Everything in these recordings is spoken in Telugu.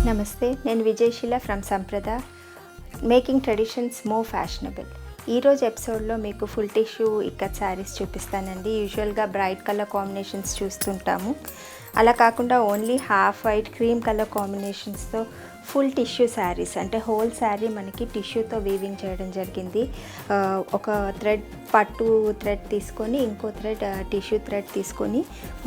నమస్తే, నేను Vijayasheela from Samprada, making traditions more fashionable. ఈరోజు ఎపిసోడ్లో మీకు ఫుల్ టిష్యూ ఇక్కత్ శారీస్ చూపిస్తానండి. యూజువల్గా బ్రైట్ కలర్ కాంబినేషన్స్ చూస్తుంటాము, అలా కాకుండా only half white cream colour కాంబినేషన్స్తో ఫుల్ టిష్యూ శారీస్, అంటే హోల్ శారీ మనకి టిష్యూతో వీవింగ్ చేయడం జరిగింది. ఒక థ్రెడ్, పట్టు థ్రెడ్ తీసుకొని ఇంకో థ్రెడ్ టిష్యూ థ్రెడ్ తీసుకొని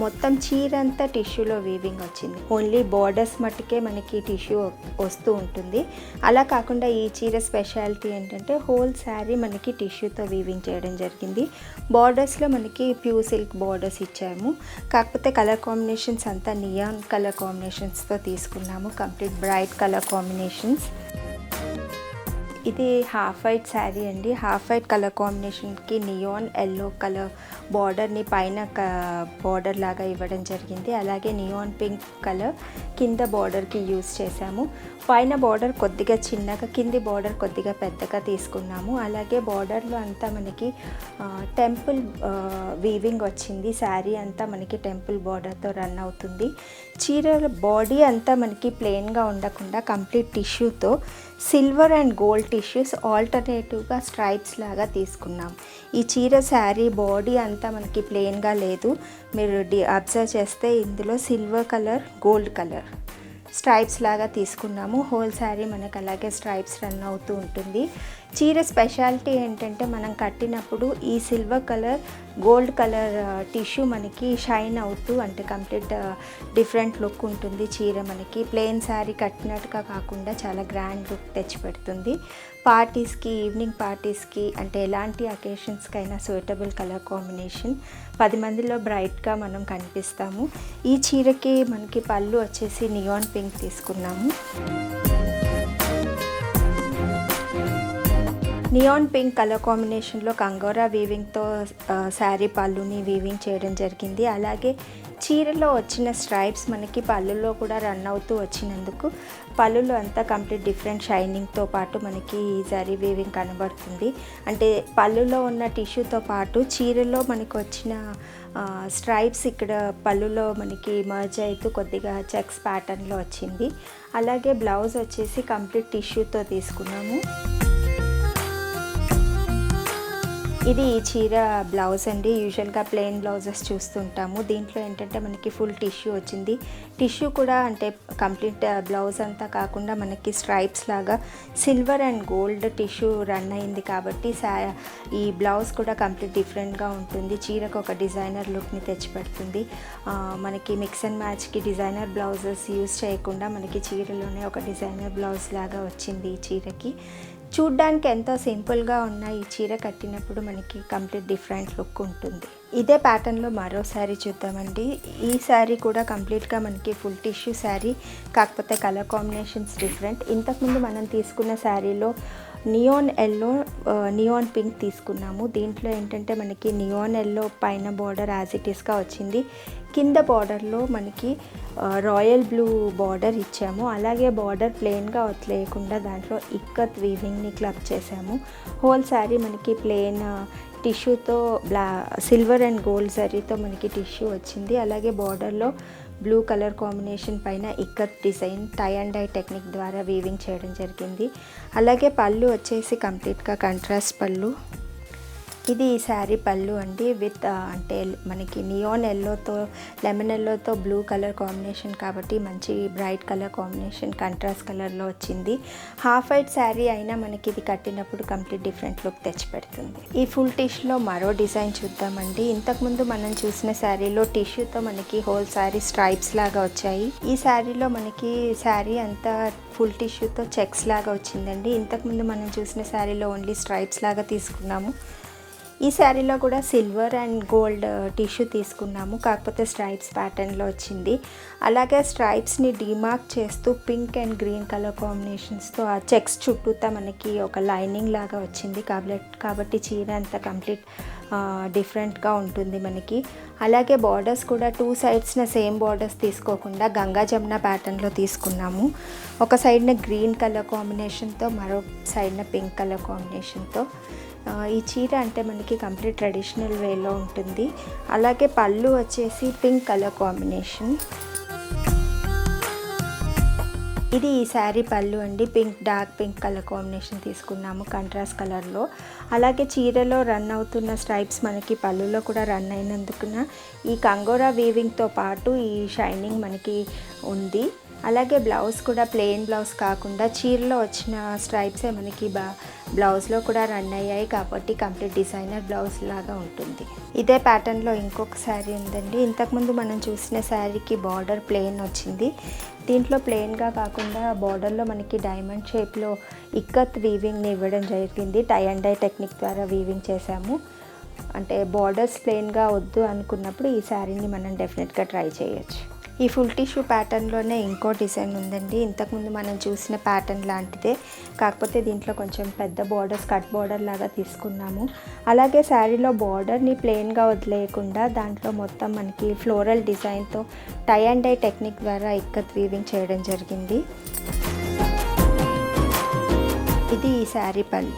మొత్తం చీర అంతా టిష్యూలో వీవింగ్ వచ్చింది. ఓన్లీ బార్డర్స్ మట్టుకే మనకి టిష్యూ వస్తూ ఉంటుంది. అలా కాకుండా ఈ చీర స్పెషాలిటీ ఏంటంటే హోల్ శారీ మనకి టిష్యూతో వీవింగ్ చేయడం జరిగింది. బార్డర్స్లో మనకి ప్యూర్ సిల్క్ బార్డర్స్ ఇచ్చాము, కాకపోతే కలర్ కాంబినేషన్స్ అంతా నియాన్ కలర్ కాంబినేషన్స్తో తీసుకున్నాము, కంప్లీట్ బ్రైట్ కలర్ కాంబినేషన్స్. ఇది హాఫ్ వైట్ శారీ అండి. హాఫ్ వైట్ కలర్ కాంబినేషన్కి నియాన్ ఎల్లో కలర్ బార్డర్ని పైన బార్డర్ లాగా ఇవ్వడం జరిగింది. అలాగే నియాన్ పింక్ కలర్ కింద బార్డర్కి యూజ్ చేసాము. పైన బార్డర్ కొద్దిగా చిన్నగా, కింది బార్డర్ కొద్దిగా పెద్దగా తీసుకున్నాము. అలాగే బార్డర్లో అంతా మనకి టెంపుల్ వీవింగ్ వచ్చింది. శారీ అంతా మనకి టెంపుల్ బార్డర్తో రన్ అవుతుంది. చీర బాడీ అంతా మనకి ప్లెయిన్గా ఉండకుండా కంప్లీట్ టిష్యూతో సిల్వర్ అండ్ గోల్డ్ టిష్యూస్ ఆల్టర్నేటివ్గా స్ట్రైప్స్ లాగా తీసుకున్నాం. ఈ చీర శారీ బాడీ అంతా మనకి ప్లెయిన్గా లేదు, మీరు అబ్జర్వ్ చేస్తే ఇందులో silver colour, gold colour stripes లాగా తీసుకున్నాము. హోల్ శారీ మనకు అలాగే స్ట్రైప్స్ రన్ అవుతూ ఉంటుంది. చీర స్పెషాలిటీ ఏంటంటే మనం కట్టినప్పుడు ఈ silver colour, gold colour tissue మనకి షైన్ అవుతూ, అంటే కంప్లీట్ డిఫరెంట్ లుక్ ఉంటుంది. చీర మనకి ప్లెయిన్ శారీ కట్టినట్టుగా కాకుండా చాలా గ్రాండ్ లుక్ తెచ్చిపెడుతుంది. పార్టీస్కి, ఈవినింగ్ పార్టీస్కి, అంటే ఎలాంటి అకేషన్స్కైనా సూటబుల్ కలర్ కాంబినేషన్. 10 మందిలో బ్రైట్గా మనం కనిపిస్తాము. ఈ చీరకి మనకి పళ్ళు వచ్చేసి నియాన్ పింక్ తీసుకున్నాము. నియాన్ పింక్ కలర్ కాంబినేషన్లో కంగోరా వీవింగ్తో శారీ పళ్ళుని వీవింగ్ చేయడం జరిగింది. అలాగే చీరలో వచ్చిన స్ట్రైప్స్ మనకి పళ్ళులో కూడా రన్ అవుతూ వచ్చినందుకు పళ్ళులో అంతా కంప్లీట్ డిఫరెంట్ షైనింగ్తో పాటు మనకి ఈ జరీ వీవింగ్ కనబడుతుంది. అంటే పళ్ళులో ఉన్న టిష్యూతో పాటు చీరలో మనకు వచ్చిన స్ట్రైప్స్ ఇక్కడ పళ్ళులో మనకి మర్జ్ అవుతూ కొద్దిగా చెక్స్ ప్యాటర్న్లో వచ్చింది. అలాగే బ్లౌజ్ వచ్చేసి కంప్లీట్ టిష్యూతో తీసుకున్నాము. ఇది ఈ చీర బ్లౌజ్ అండి. యూజువల్గా ప్లెయిన్ బ్లౌజెస్ చూస్తుంటాము, దీంట్లో ఏంటంటే మనకి ఫుల్ టిష్యూ వచ్చింది. టిష్యూ కూడా అంటే కంప్లీట్ బ్లౌజ్ అంతా కాకుండా మనకి స్ట్రైప్స్ లాగా silver and gold tissue run అయింది కాబట్టి ఈ బ్లౌజ్ కూడా కంప్లీట్ డిఫరెంట్గా ఉంటుంది. చీరకు ఒక డిజైనర్ లుక్ని తెచ్చిపెడుతుంది. మనకి మిక్స్ అండ్ మ్యాచ్కి డిజైనర్ బ్లౌజెస్ యూజ్ చేయకుండా మనకి చీరలోనే ఒక డిజైనర్ బ్లౌజ్ లాగా వచ్చింది ఈ చీరకి. చూడ్డానికి ఎంతో సింపుల్గా ఉన్న ఈ చీర కట్టినప్పుడు మనకి కంప్లీట్ డిఫరెంట్ లుక్ ఉంటుంది. ఇదే ప్యాటర్న్లో మరో శారీ చూద్దామండి. ఈ శారీ కూడా కంప్లీట్గా మనకి ఫుల్ టిష్యూ శారీ, కాకపోతే కలర్ కాంబినేషన్స్ డిఫరెంట్. ఇంతకుముందు మనం తీసుకున్న శారీలో నియాన్ ఎల్లో, నియాన్ పింక్ తీసుకున్నాము. దీంట్లో ఏంటంటే మనకి నియాన్ ఎల్లో పైన బార్డర్ యాజ్ ఇట్ ఈస్గా వచ్చింది, కింద బార్డర్లో మనకి రాయల్ బ్లూ బార్డర్ ఇచ్చాము. అలాగే బార్డర్ ప్లెయిన్గా వదిలేయకుండా దాంట్లో ఇక్కత్ వీవింగ్ని క్లబ్ చేసాము. హోల్ శారీ మనకి ప్లెయిన్ టిష్యూతో సిల్వర్ అండ్ గోల్డ్ జరీతో మనకి టిష్యూ వచ్చింది. అలాగే బార్డర్లో బ్లూ కలర్ కాంబినేషన్ పైన ikat design tie and dye technique ద్వారా వీవింగ్ చేయడం జరిగింది. అలాగే పళ్ళు వచ్చేసి కంప్లీట్గా కంట్రాస్ట్ పళ్ళు. ఇది ఈ శారీ పళ్ళు అండి, విత్ అంటే మనకి నియాన్ ఎల్లోతో, లెమన్ ఎల్లోతో బ్లూ కలర్ కాంబినేషన్ కాబట్టి మంచి బ్రైట్ కలర్ కాంబినేషన్, కంట్రాస్ట్ కలర్లో వచ్చింది. హాఫ్ వైట్ శారీ అయినా మనకి ఇది కట్టినప్పుడు కంప్లీట్ డిఫరెంట్ లుక్ తెచ్చిపెడుతుంది. ఈ ఫుల్ టిష్యూలో మరో డిజైన్ చూద్దామండి. ఇంతకుముందు మనం చూసిన శారీలో టిష్యూతో మనకి హోల్ శారీ స్ట్రైప్స్ లాగా వచ్చాయి. ఈ శారీలో మనకి శారీ అంతా ఫుల్ టిష్యూతో చెక్స్ లాగా వచ్చిందండి. ఇంతకుముందు మనం చూసిన శారీలో ఓన్లీ స్ట్రైప్స్ లాగా తీసుకున్నాము. ఈ శారీలో కూడా సిల్వర్ అండ్ గోల్డ్ టిష్యూ తీసుకున్నాము, కాకపోతే స్ట్రైప్స్ ప్యాటర్న్లో వచ్చింది. అలాగే స్ట్రైప్స్ని డిమార్క్ చేస్తూ పింక్ అండ్ గ్రీన్ కలర్ కాంబినేషన్స్తో ఆ చెక్స్ చుట్టూతా మనకి ఒక లైనింగ్ లాగా వచ్చింది కాబట్టి చీర అంతా కంప్లీట్ డిఫరెంట్గా ఉంటుంది మనకి. అలాగే బార్డర్స్ కూడా 2 సైడ్స్న సేమ్ బార్డర్స్ తీసుకోకుండా గంగా జమున ప్యాటర్న్లో తీసుకున్నాము. ఒక సైడ్న గ్రీన్ కలర్ కాంబినేషన్తో, మరో సైడ్న పింక్ కలర్ కాంబినేషన్తో. ఈ చీర అంటే మనకి కంప్లీట్ ట్రెడిషనల్ వేలో ఉంటుంది. అలాగే పళ్ళు వచ్చేసి పింక్ కలర్ కాంబినేషన్. ఇది ఈ శారీ పళ్ళు అండి. డార్క్ పింక్ కలర్ కాంబినేషన్ తీసుకున్నాము కంట్రాస్ట్ కలర్లో. అలాగే చీరలో రన్ అవుతున్న స్ట్రైప్స్ మనకి పళ్ళులో కూడా రన్ అయినందుకున ఈ కంగోరా వీవింగ్తో పాటు ఈ షైనింగ్ మనకి ఉంది. అలాగే బ్లౌజ్ కూడా ప్లెయిన్ బ్లౌజ్ కాకుండా చీరలో వచ్చిన స్ట్రైప్సే మనకి బ్లౌజ్లో కూడా రన్ అయ్యాయి కాబట్టి కంప్లీట్ డిజైనర్ బ్లౌజ్ లాగా ఉంటుంది. ఇదే ప్యాటర్న్లో ఇంకొక శారీ ఉందండి. ఇంతకుముందు మనం చూసిన శారీకి బార్డర్ ప్లెయిన్ వచ్చింది. దీంట్లో ప్లెయిన్గా కాకుండా బార్డర్లో మనకి డైమండ్ షేప్లో ఇక్కత్ వీవింగ్ని ఇవ్వడం జరిగింది. టై అండ్ డై టెక్నిక్ ద్వారా వీవింగ్ చేసాము. అంటే బార్డర్స్ ప్లెయిన్గా వద్దు అనుకున్నప్పుడు ఈ శారీని మనం డెఫినెట్గా ట్రై చేయొచ్చు. ఈ ఫుల్ టిష్యూ ప్యాటర్న్లోనే ఇంకో డిజైన్ ఉందండి. ఇంతకుముందు మనం చూసిన ప్యాటర్న్ లాంటిదే, కాకపోతే దీంట్లో కొంచెం పెద్ద బార్డర్స్ కట్ బార్డర్ లాగా తీసుకున్నాము. అలాగే శారీలో బార్డర్ని ప్లెయిన్గా వదిలేయకుండా దాంట్లో మొత్తం మనకి ఫ్లోరల్ డిజైన్తో టై అండ్ డై టెక్నిక్ ద్వారా ఇక్కత్ వీవింగ్ చేయడం జరిగింది. ఇది ఈ శారీ పళ్ళు.